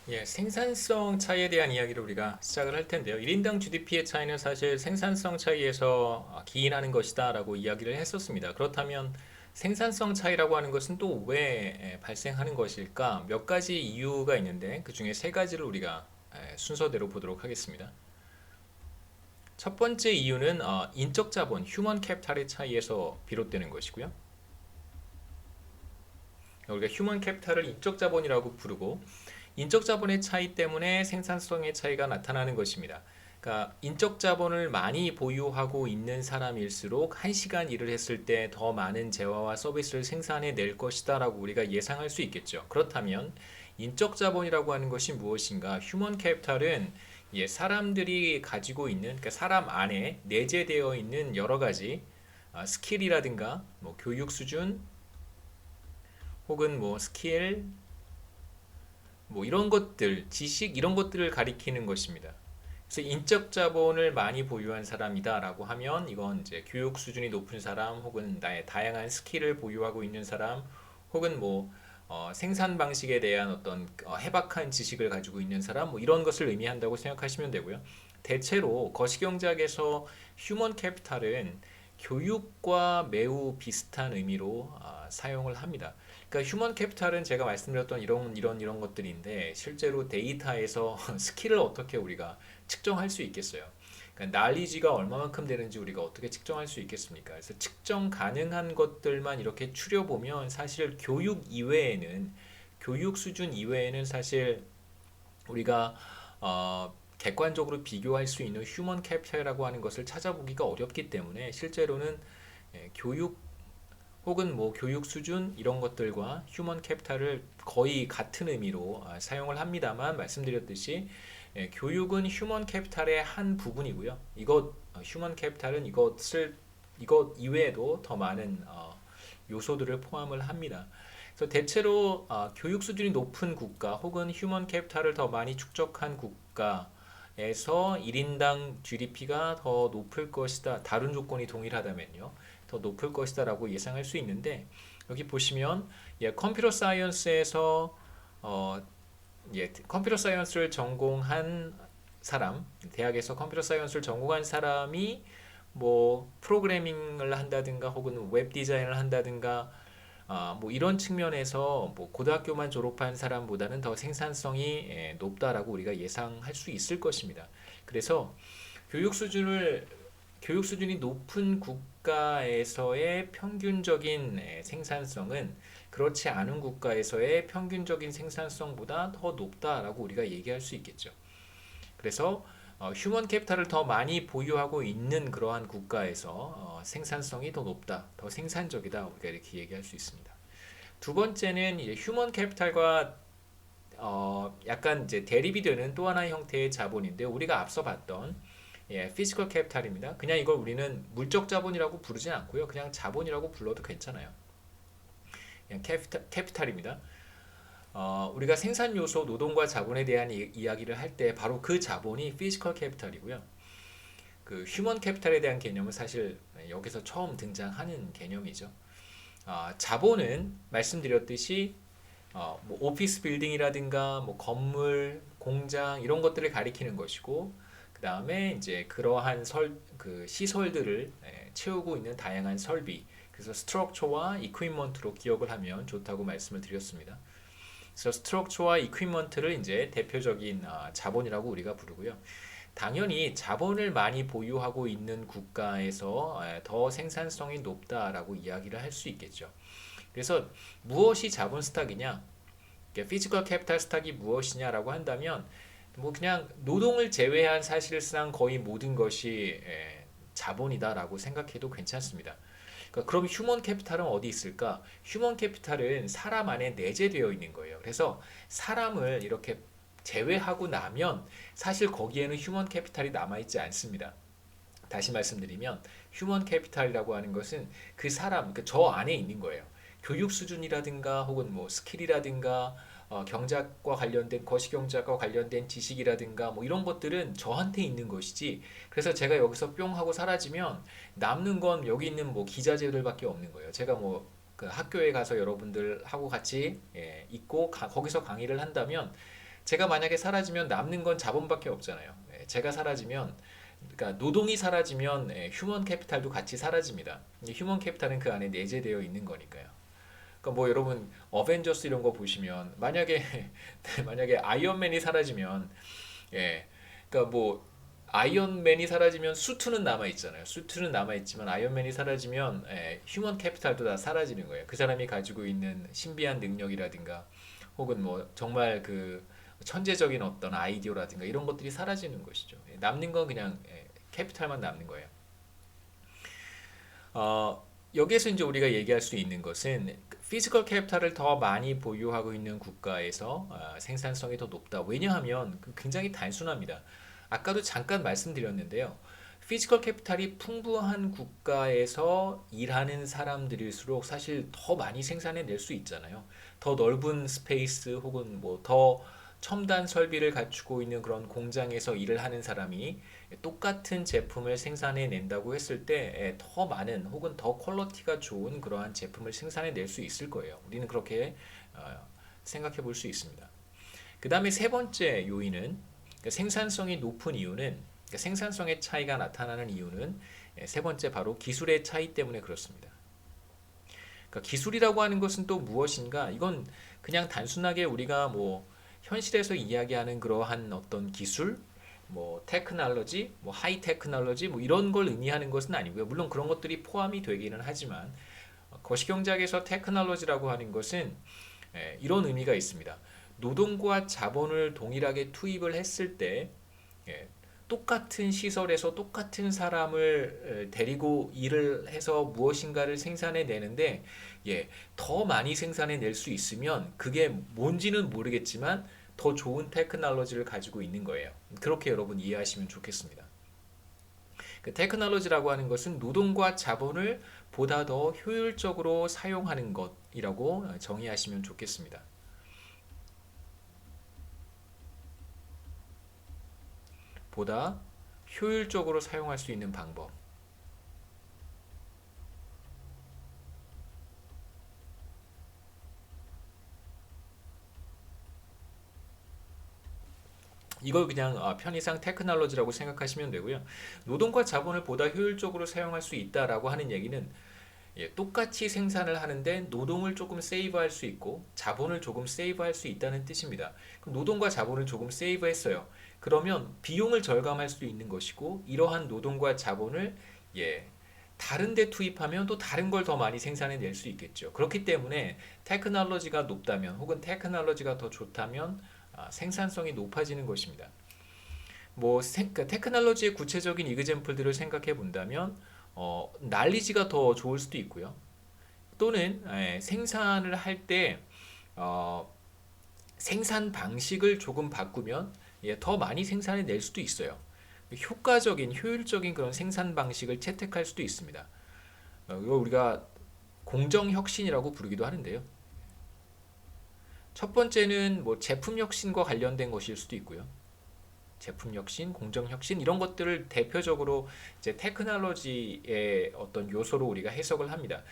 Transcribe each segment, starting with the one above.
예, 생산성 차이에 대한 이야기를 우리가 시작을 할 텐데요. 1인당 GDP의 차이는 사실 생산성 차이에서 기인하는 것이다 라고 이야기를 했었습니다. 그렇다면 생산성 차이라고 하는 것은 또 왜 발생하는 것일까? 몇 가지 이유가 있는데 그 중에 세 가지를 우리가 순서대로 보도록 하겠습니다. 첫 번째 이유는 인적 자본, 휴먼 캐피탈의 차이에서 비롯되는 것이고요. 우리가 휴먼 캐피탈을 인적 자본이라고 부르고 인적 자본의 차이 때문에 생산성의 차이가 나타나는 것입니다. 그러니까 인적 자본을 많이 보유하고 있는 사람일수록 1시간 일을 했을 때 더 많은 재화와 서비스를 생산해 낼 것이다라고 우리가 예상할 수 있겠죠. 그렇다면 인적 자본이라고 하는 것이 무엇인가? 휴먼 캐피탈은 사람들이 가지고 있는, 그러니까 사람 안에 내재되어 있는 여러 가지 스킬이라든가 뭐 교육 수준 혹은 뭐 스킬 뭐 이런 것들, 지식 이런 것들을 가리키는 것입니다. 그래서 인적 자본을 많이 보유한 사람이다라고 하면 이건 이제 교육 수준이 높은 사람 혹은 나의 다양한 스킬을 보유하고 있는 사람 혹은 뭐 생산 방식에 대한 어떤 해박한 지식을 가지고 있는 사람 뭐 이런 것을 의미한다고 생각하시면 되고요. 대체로 거시경제학에서 휴먼 캐피탈은 교육과 매우 비슷한 의미로 사용을 합니다. 그러니까 휴먼 캐피탈은 제가 말씀드렸던 이런 것들인데 실제로 데이터에서 스킬을 어떻게 우리가 측정할 수 있겠어요? 그러니까 날리지가 얼마만큼 되는지 우리가 어떻게 측정할 수 있겠습니까? 그래서 측정 가능한 것들만 이렇게 추려보면 사실 교육 수준 이외에는 사실 우리가 객관적으로 비교할 수 있는 휴먼 캐피탈이라고 하는 것을 찾아보기가 어렵기 때문에 실제로는 교육 혹은 뭐 교육 수준 이런 것들과 휴먼 캐피탈을 거의 같은 의미로 사용을 합니다만 말씀드렸듯이 교육은 휴먼 캐피탈의 한 부분이고요. 휴먼 캐피탈은 이것 이외에도 더 많은 요소들을 포함을 합니다. 그래서 대체로 교육 수준이 높은 국가 혹은 휴먼 캐피탈을 더 많이 축적한 국가에서 1인당 GDP가 더 높을 것이다. 다른 조건이 동일하다면요. 더 높을 것이다라고 예상할 수 있는데 여기 보시면 컴퓨터 사이언스에서 어, 컴퓨터 사이언스를 전공한 사람, 대학에서 컴퓨터 사이언스를 전공한 사람이 뭐 프로그래밍을 한다든가 혹은 웹 디자인을 한다든가 뭐 이런 측면에서 뭐 고등학교만 졸업한 사람보다는 더 생산성이 높다라고 우리가 예상할 수 있을 것입니다. 그래서 교육 수준을 교육 수준이 높은 국가에서의 평균적인 생산성은 그렇지 않은 국가에서의 평균적인 생산성보다 더 높다라고 우리가 얘기할 수 있겠죠. 그래서 휴먼 캐피탈을 더 많이 보유하고 있는 그러한 국가에서 생산성이 더 높다, 더 생산적이다 우리가 이렇게 얘기할 수 있습니다. 두 번째는 이제 휴먼 캐피탈과 약간 이제 대립이 되는 또 하나의 형태의 자본인데 우리가 앞서 봤던 피지컬 캐피탈입니다. 그냥 이걸 우리는 물적 자본이라고 부르진 않고요. 그냥 자본이라고 불러도 괜찮아요. 그냥 캐피탈입니다. 우리가 생산 요소 노동과 자본에 대한 이야기를 할 때 바로 그 자본이 피지컬 캐피탈이고요. 그 휴먼 캐피탈에 대한 개념은 사실 여기서 처음 등장하는 개념이죠. 자본은 말씀드렸듯이 뭐 오피스 빌딩이라든가 뭐 건물, 공장 이런 것들을 가리키는 것이고 그 다음에 이제 그러한 그 시설들을 채우고 있는 다양한 설비 그래서 스트럭처와 이퀴먼트로 기억을 하면 좋다고 말씀을 드렸습니다. 그래서 스트럭처와 이퀴먼트를 이제 대표적인 자본이라고 우리가 부르고요. 당연히 자본을 많이 보유하고 있는 국가에서 더 생산성이 높다라고 이야기를 할 수 있겠죠. 그래서 무엇이 자본 스탁이냐? 피지컬 캐피탈 스탁이 무엇이냐라고 한다면 뭐 그냥 노동을 제외한 사실상 거의 모든 것이 자본이다라고 생각해도 괜찮습니다. 그러니까 그럼 휴먼 캐피탈은 어디 있을까? 휴먼 캐피탈은 사람 안에 내재되어 있는 거예요. 그래서 사람을 이렇게 제외하고 나면 사실 거기에는 휴먼 캐피탈이 남아있지 않습니다. 다시 말씀드리면 휴먼 캐피탈이라고 하는 것은 그 사람, 저 안에 있는 거예요. 교육 수준이라든가 혹은 뭐 스킬이라든가 경제학과 관련된 거시경제학과 관련된 지식이라든가 뭐 이런 것들은 저한테 있는 것이지. 그래서 제가 여기서 뿅 하고 사라지면 남는 건 여기 있는 뭐 기자재들밖에 없는 거예요. 제가 뭐 그 학교에 가서 여러분들하고 같이 있고 거기서 강의를 한다면 제가 만약에 사라지면 남는 건 자본밖에 없잖아요. 제가 사라지면, 그러니까 노동이 사라지면 휴먼 캐피탈도 같이 사라집니다. 휴먼 캐피탈은 그 안에 내재되어 있는 거니까요. 그러니까 뭐 여러분 어벤져스 이런 거 보시면 만약에 만약에 아이언맨이 사라지면, 예, 그러니까 뭐 아이언맨이 사라지면 수트는 남아 있잖아요. 수트는 남아 있지만 아이언맨이 사라지면 휴먼 캐피탈도 다 사라지는 거예요. 그 사람이 가지고 있는 신비한 능력이라든가 혹은 뭐 정말 그 천재적인 어떤 아이디어라든가 이런 것들이 사라지는 것이죠. 남는 건 그냥 캐피탈만 남는 거예요. 여기에서 이제 우리가 얘기할 수 있는 것은 피지컬 캐피탈을 더 많이 보유하고 있는 국가에서 생산성이 더 높다. 왜냐하면 굉장히 단순합니다. 아까도 잠깐 말씀드렸는데요. 피지컬 캐피탈이 풍부한 국가에서 일하는 사람들일수록 사실 더 많이 생산해낼 수 있잖아요. 더 넓은 스페이스 혹은 뭐 더 첨단 설비를 갖추고 있는 그런 공장에서 일을 하는 사람이 똑같은 제품을 생산해 낸다고 했을 때 더 많은 혹은 더 퀄리티가 좋은 그러한 제품을 생산해 낼 수 있을 거예요. 우리는 그렇게 생각해 볼 수 있습니다. 그 다음에 세 번째 요인은, 그러니까 생산성이 높은 이유는, 그러니까 생산성의 차이가 나타나는 이유는 세 번째 바로 기술의 차이 때문에 그렇습니다. 그러니까 기술이라고 하는 것은 또 무엇인가? 이건 그냥 단순하게 우리가 뭐 현실에서 이야기하는 그러한 어떤 기술, 뭐 테크놀로지, 뭐 하이 테크놀로지 뭐 이런 걸 의미하는 것은 아니고요. 물론 그런 것들이 포함이 되기는 하지만 거시경제학에서 테크놀로지라고 하는 것은 이런 의미가 있습니다. 노동과 자본을 동일하게 투입을 했을 때 똑같은 시설에서 똑같은 사람을 데리고 일을 해서 무엇인가를 생산해 내는데 더 많이 생산해 낼 수 있으면 그게 뭔지는 모르겠지만 더 좋은 테크놀로지를 가지고 있는 거예요. 그렇게 여러분 이해하시면 좋겠습니다. 그 테크놀로지라고 하는 것은 노동과 자본을 보다 더 효율적으로 사용하는 것이라고 정의하시면 좋겠습니다. 보다 효율적으로 사용할 수 있는 방법. 이걸 그냥 편의상 테크놀로지라고 생각하시면 되고요. 노동과 자본을 보다 효율적으로 사용할 수 있다라고 하는 얘기는 똑같이 생산을 하는데 노동을 조금 세이브할 수 있고 자본을 조금 세이브할 수 있다는 뜻입니다. 그럼 노동과 자본을 조금 세이브했어요. 그러면 비용을 절감할 수 있는 것이고 이러한 노동과 자본을 다른 데 투입하면 또 다른 걸 더 많이 생산해 낼 수 있겠죠. 그렇기 때문에 테크놀로지가 높다면 혹은 테크놀로지가 더 좋다면 생산성이 높아지는 것입니다. 뭐 그러니까 테크놀로지의 구체적인 이그젬플들을 생각해 본다면 날리지가 더 좋을 수도 있고요. 또는 생산을 할 때 생산 방식을 조금 바꾸면 더 많이 생산해 낼 수도 있어요. 효과적인, 효율적인 그런 생산 방식을 채택할 수도 있습니다. 이거 우리가 공정혁신이라고 부르기도 하는데요. 첫 번째는 뭐 제품 혁신과 관련된 것일 수도 있고요. 제품 혁신, 공정 혁신 이런 것들을 대표적으로 이제 테크놀로지의 어떤 요소로 우리가 해석을 합니다.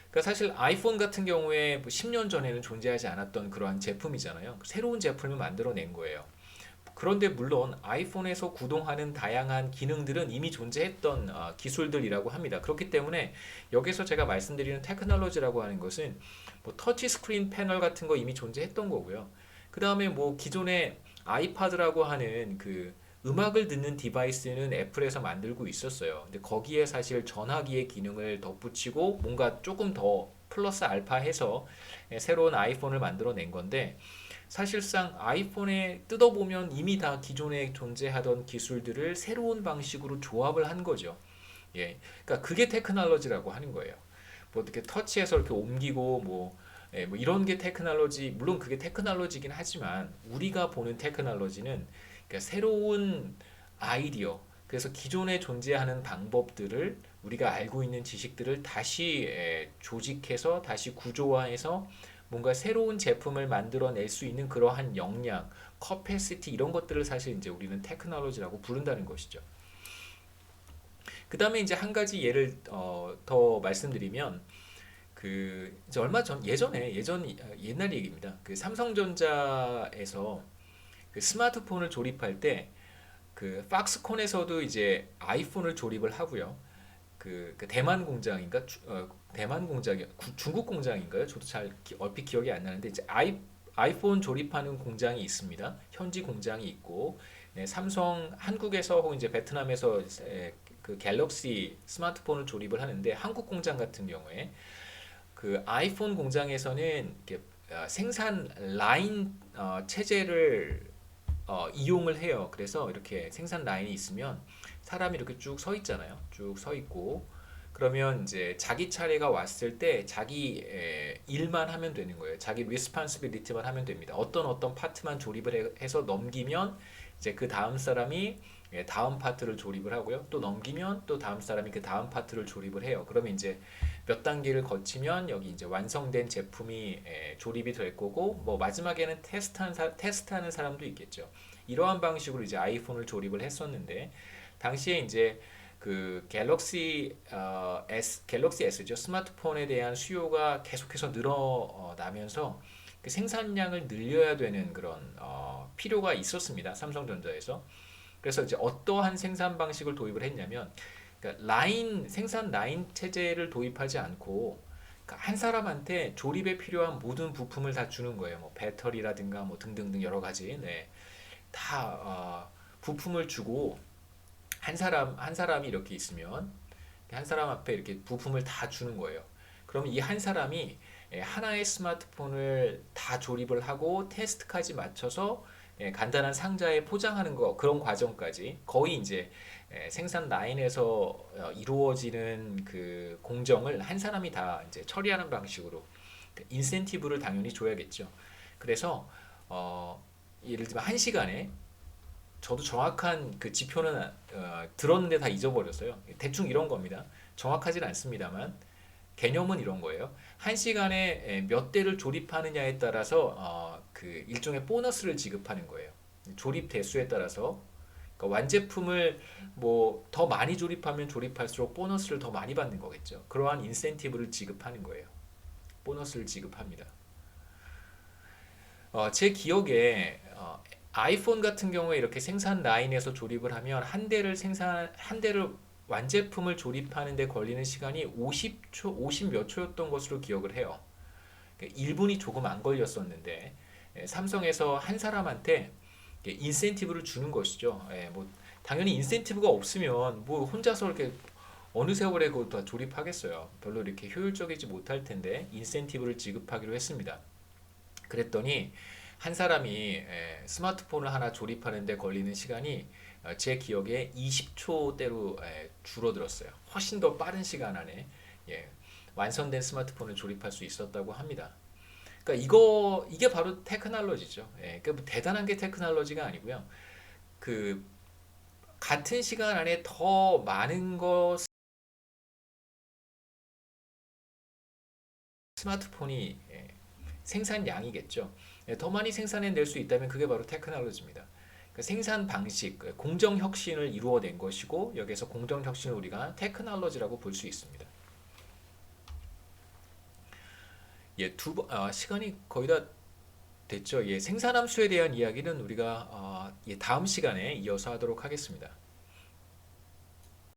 그러니까 사실 아이폰 같은 경우에 10년 전에는 존재하지 않았던 그러한 제품이잖아요. 새로운 제품을 만들어낸 거예요. 그런데 물론 아이폰에서 구동하는 다양한 기능들은 이미 존재했던 기술들이라고 합니다. 그렇기 때문에 여기서 제가 말씀드리는 테크놀로지라고 하는 것은 뭐 터치 스크린 패널 같은 거 이미 존재했던 거고요. 그 다음에 뭐 기존의 아이팟이라고 하는 그 음악을 듣는 디바이스는 애플에서 만들고 있었어요. 근데 거기에 사실 전화기의 기능을 덧붙이고 뭔가 조금 더 플러스 알파 해서 새로운 아이폰을 만들어낸 건데 사실상 아이폰에 뜯어보면 이미 다 기존에 존재하던 기술들을 새로운 방식으로 조합을 한 거죠. 그러니까 그게 테크놀로지라고 하는 거예요. 뭐 어떻게 터치해서 이렇게 옮기고 뭐 이런 게 테크놀로지, 물론 그게 테크놀로지긴 하지만 우리가 보는 테크놀로지는 그러니까 새로운 아이디어, 그래서 기존에 존재하는 방법들을 우리가 알고 있는 지식들을 다시 조직해서 다시 구조화해서 뭔가 새로운 제품을 만들어낼 수 있는 그러한 역량, 커패시티 이런 것들을 사실 이제 우리는 테크놀로지라고 부른다는 것이죠. 그 다음에 이제 한 가지 예를 더 말씀드리면 그 이제 얼마 전 예전에 옛날 얘기입니다. 그 삼성전자에서 그 스마트폰을 조립할 때 그 팍스콘에서도 이제 아이폰을 조립을 하고요. 그 대만 공장인가 대만 공장이 중국 공장인가요? 저도 잘 얼핏 기억이 안 나는데 이제 아이폰 조립하는 공장이 있습니다. 현지 공장이 있고 네, 삼성 한국에서 혹은 이제 베트남에서 그 갤럭시 스마트폰을 조립을 하는데 한국 공장 같은 경우에 그 아이폰 공장에서는 이렇게 생산 라인 체제를 이용을 해요. 그래서 이렇게 생산 라인이 있으면 사람이 이렇게 쭉 서 있잖아요. 쭉 서 있고 그러면 이제 자기 차례가 왔을 때 자기 일만 하면 되는 거예요. 자기 리스폰시빌리티만 하면 됩니다. 어떤 파트만 조립을 해서 넘기면 이제 그 다음 사람이 다음 파트를 조립을 하고요. 또 넘기면 또 다음 사람이 그 다음 파트를 조립을 해요. 그러면 이제 몇 단계를 거치면 여기 이제 완성된 제품이 조립이 될 거고 뭐 마지막에는 테스트하는 사람도 있겠죠. 이러한 방식으로 이제 아이폰을 조립을 했었는데 당시에 이제 그 갤럭시 S죠. 스마트폰에 대한 수요가 계속해서 늘어나면서 그 생산량을 늘려야 되는 그런 필요가 있었습니다. 삼성전자에서. 그래서 이제 어떠한 생산 방식을 도입을 했냐면 그러니까 생산 라인 체제를 도입하지 않고 그러니까 한 사람한테 조립에 필요한 모든 부품을 다 주는 거예요. 뭐 배터리라든가 뭐 등등등 여러 가지 네. 다 부품을 주고 한 사람이 이렇게 있으면 한 사람 앞에 이렇게 부품을 다 주는 거예요. 그럼 이 한 사람이 하나의 스마트폰을 다 조립을 하고 테스트까지 맞춰서 간단한 상자에 포장하는 거 그런 과정까지 거의 이제 생산 라인에서 이루어지는 그 공정을 한 사람이 다 이제 처리하는 방식으로 인센티브를 당연히 줘야겠죠. 그래서 예를 들면 한 시간에 저도 정확한 그 지표는 들었는데 다 잊어버렸어요. 대충 이런 겁니다. 정확하진 않습니다만 개념은 이런 거예요. 한 시간에 몇 대를 조립하느냐에 따라서 그 일종의 보너스를 지급하는 거예요. 조립 대수에 따라서 그러니까 완제품을 뭐 더 많이 조립하면 조립할수록 보너스를 더 많이 받는 거겠죠. 그러한 인센티브를 지급하는 거예요. 보너스를 지급합니다. 제 기억에 아이폰 같은 경우에 이렇게 생산 라인에서 조립을 하면 한 대를 완제품을 조립하는 데 걸리는 시간이 50초, 50 몇 초였던 것으로 기억을 해요. 1분이 조금 안 걸렸었는데 삼성에서 한 사람한테 인센티브를 주는 것이죠. 뭐 당연히 인센티브가 없으면 뭐 혼자서 이렇게 어느 세월에 그걸 다 조립하겠어요. 별로 이렇게 효율적이지 못할 텐데 인센티브를 지급하기로 했습니다. 그랬더니 한 사람이 스마트폰을 하나 조립하는데 걸리는 시간이 제 기억에 20초대로 줄어들었어요. 훨씬 더 빠른 시간 안에 완성된 스마트폰을 조립할 수 있었다고 합니다. 그러니까 이게 바로 테크놀로지죠. 그러니까 뭐 대단한 게 테크놀로지가 아니고요. 그 같은 시간 안에 더 많은 거 스마트폰이 생산량이겠죠. 더 많이 생산해낼 수 있다면 그게 바로 테크놀로지입니다. 그러니까 생산 방식, 공정 혁신을 이루어낸 것이고 여기서 공정 혁신을 우리가 테크놀로지라고 볼 수 있습니다. 시간이 거의 다 됐죠. 생산함수에 대한 이야기는 우리가 다음 시간에 이어서 하도록 하겠습니다.